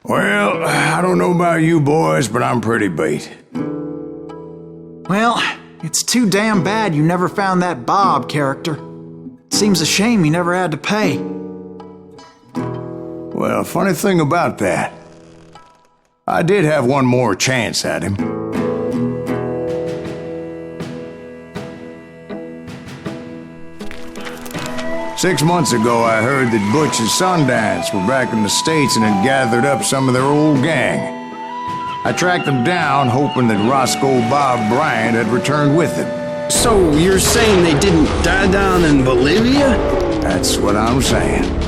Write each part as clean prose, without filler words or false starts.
Well, I don't know about you boys, but I'm pretty beat. Well, it's too damn bad you never found that Bob character. Seems a shame you never had to pay. Well, funny thing about that, I did have one more chance at him. Six months ago, I heard that Butch and Sundance were back in the States and had gathered up some of their old gang. I tracked them down, hoping that Roscoe Bob Bryant had returned with them. So you're saying they didn't die down in Bolivia? That's what I'm saying.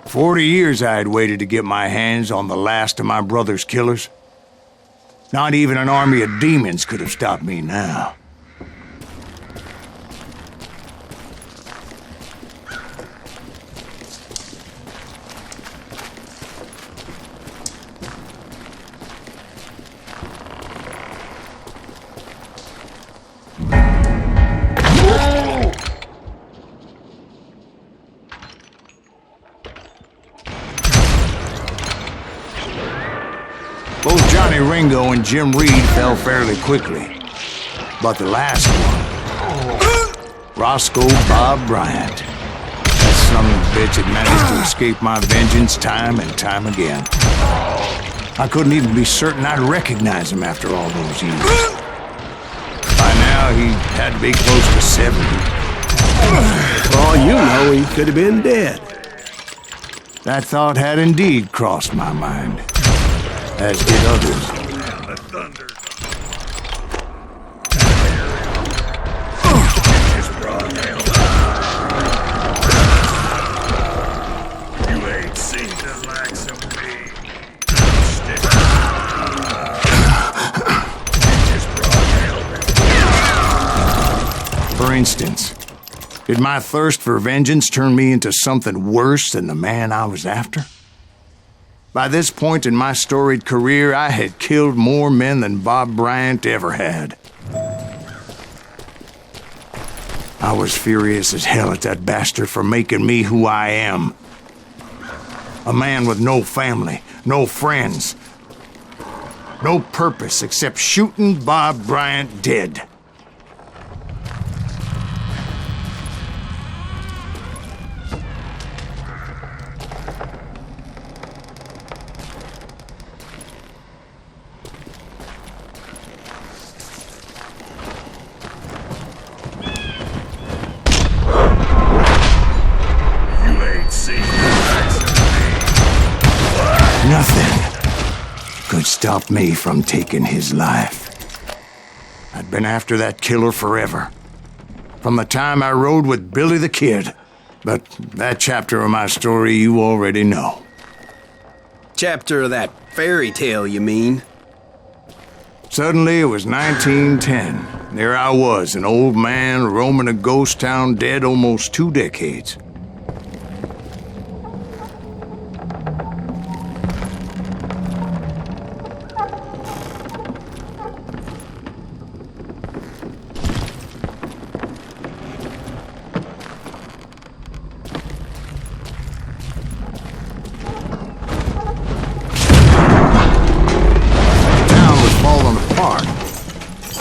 "40 years I had waited to get my hands on the last of my brother's killers. Not even an army of demons could have stopped me now. Both Johnny Ringo and Jim Reed fell fairly quickly. But the last one, Roscoe Bob Bryant, that son of a bitch had managed to escape my vengeance time and time again. I couldn't even be certain I'd recognize him after all those years. By now, he had to be close to 70. For all you know, he could have been dead. That thought had indeed crossed my mind, as did others. The thunder. You ain't seen the likes of me. For instance, did my thirst for vengeance turn me into something worse than the man I was after? By this point in my storied career, I had killed more men than Bob Bryant ever had. I was furious as hell at that bastard for making me who I am. A man with no family, no friends, no purpose except shooting Bob Bryant dead. Nothing could stop me from taking his life. I'd been after that killer forever, from the time I rode with Billy the Kid. But that chapter of my story you already know. Chapter of that fairy tale, you mean? Suddenly it was 1910. There I was, an old man roaming a ghost town dead almost 2 decades.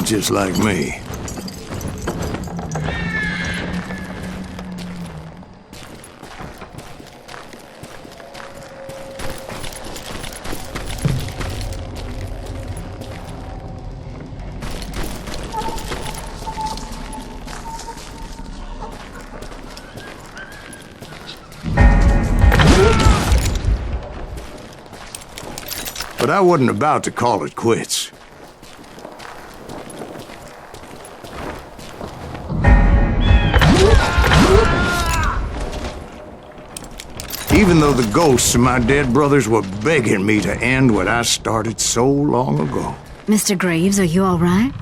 Just like me. But I wasn't about to call it quits. even though the ghosts of my dead brothers were begging me to end what I started so long ago. Mr. Graves, are you all right?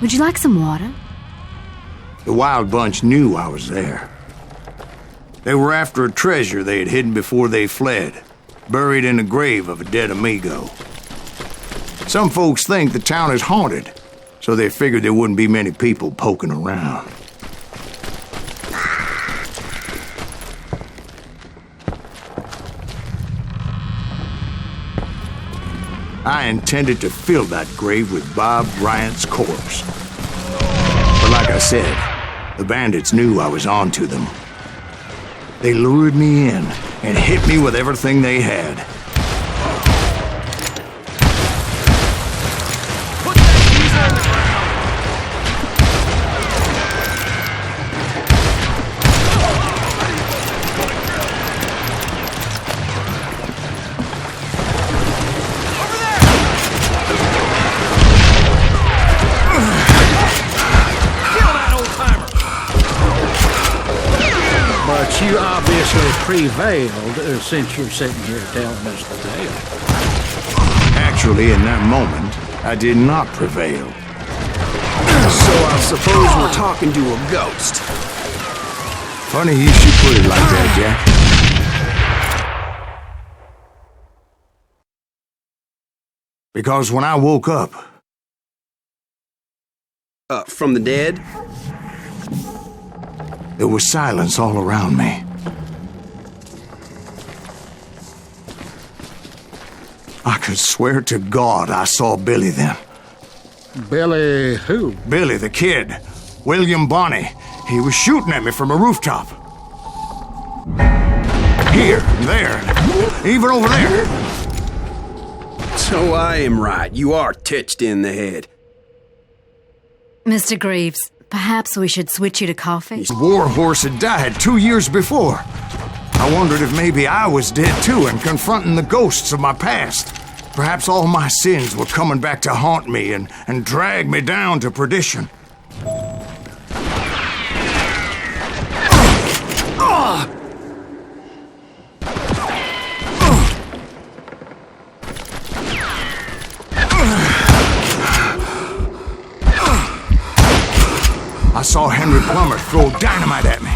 Would you like some water? The Wild Bunch knew I was there. They were after a treasure they had hidden before they fled, buried in the grave of a dead amigo. Some folks think the town is haunted, so they figured there wouldn't be many people poking around. I intended to fill that grave with Bob Bryant's corpse. But like I said, the bandits knew I was on to them. They lured me in and hit me with everything they had. But you obviously prevailed since you're sitting here telling us the tale. Actually, in that moment, I did not prevail. So I suppose we're talking to a ghost. Funny you should put it like that, Jack. Because when I woke up... From the dead? there was silence all around me. I could swear to God I saw Billy then. Billy who? Billy the kid. William Bonney. He was shooting at me from a rooftop. Here, there, even over there. So I am right. You are touched in the head. Mr. Graves, perhaps we should switch you to coffee? His war horse had died 2 years before. I wondered if maybe I was dead too and confronting the ghosts of my past. Perhaps all my sins were coming back to haunt me and drag me down to perdition. I saw Henry Plummer throw dynamite at me.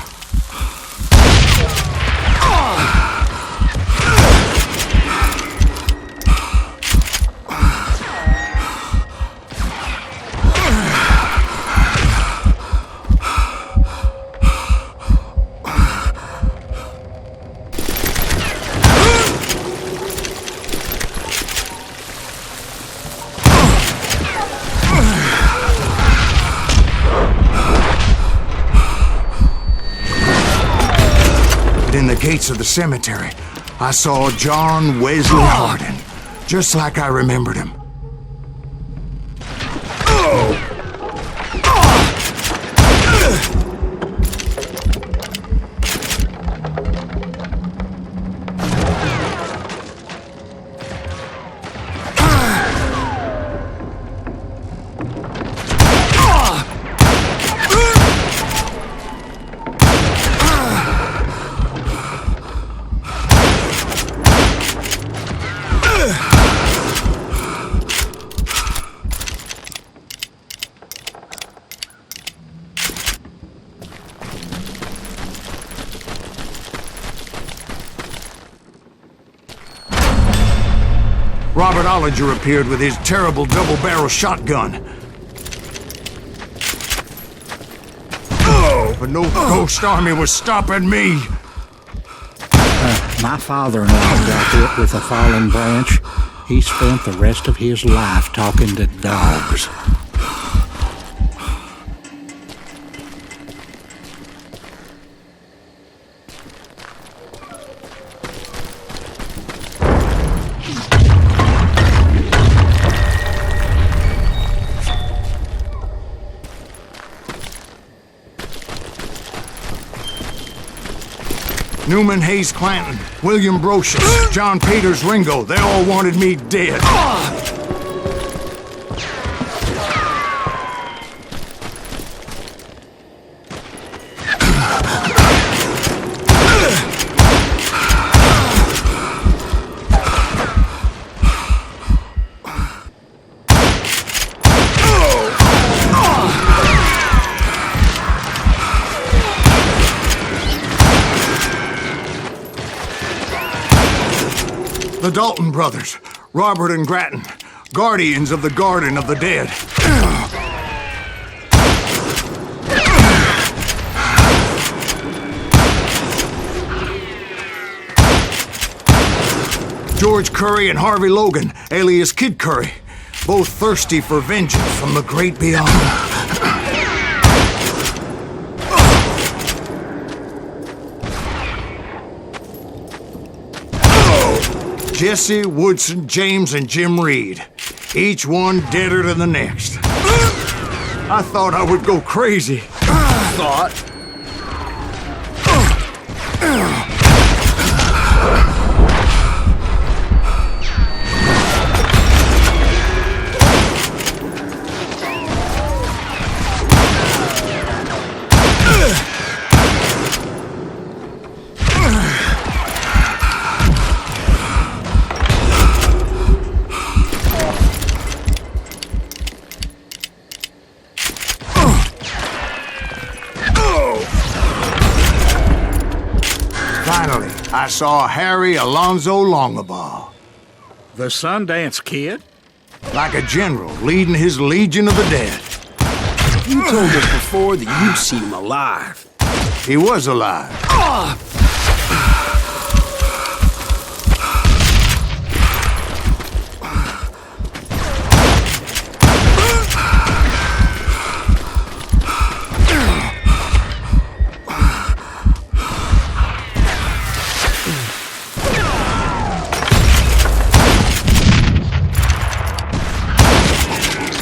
In the gates of the cemetery, I saw John Wesley Hardin, just like I remembered him. Robert Ollinger appeared with his terrible double-barrel shotgun. But no ghost army was stopping me. My father-in-law got hit with a falling branch. He spent the rest of his life talking to dogs. Newman Hayes Clanton, William Brocious, John Peters Ringo, they all wanted me dead. The Dalton brothers, Robert and Grattan, guardians of the Garden of the Dead. George Curry and Harvey Logan, alias Kid Curry, both thirsty for vengeance from the great beyond. Jesse, Woodson, James, and Jim Reed. Each one deader than the next. I thought I would go crazy. Thought? Finally, I saw Harry Alonzo Longabaugh. The Sundance Kid? Like a general leading his legion of the dead. You told us before that you see him alive. He was alive.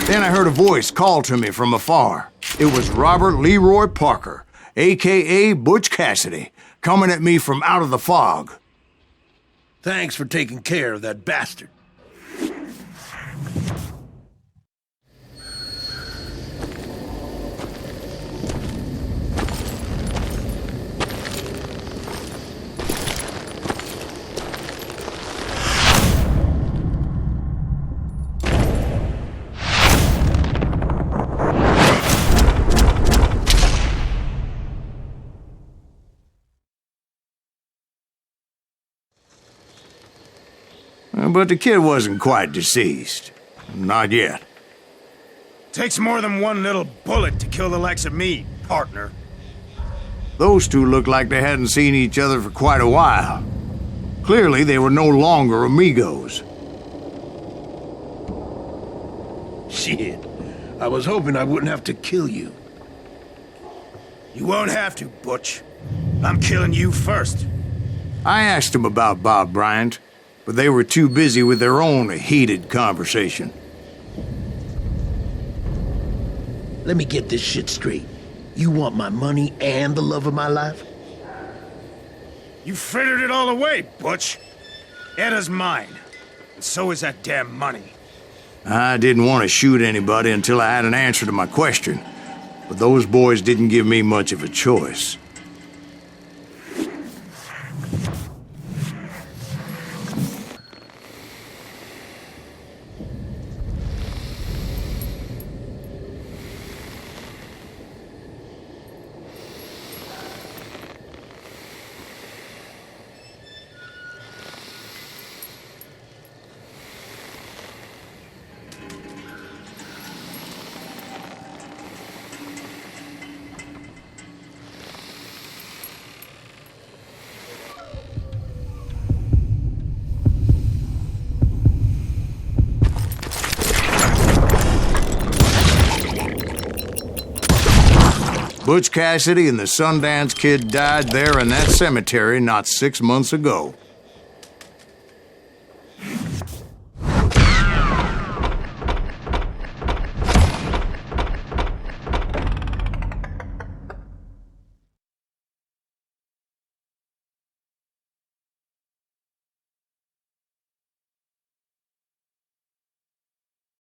Then I heard a voice call to me from afar. It was Robert Leroy Parker, a.k.a. Butch Cassidy, coming at me from out of the fog. Thanks for taking care of that bastard. But the kid wasn't quite deceased. Not yet. Takes more than one little bullet to kill the likes of me, partner. Those two looked like they hadn't seen each other for quite a while. Clearly, they were no longer amigos. Shit. I was hoping I wouldn't have to kill you. You won't have to, Butch. I'm killing you first. I asked them about Bob Bryant, but they were too busy with their own heated conversation. Let me get this shit straight. You want my money and the love of my life? You frittered it all away, Butch. Edda's mine. And so is that damn money. I didn't want to shoot anybody until I had an answer to my question, but those boys didn't give me much of a choice. Butch Cassidy and the Sundance Kid died there in that cemetery not 6 months ago.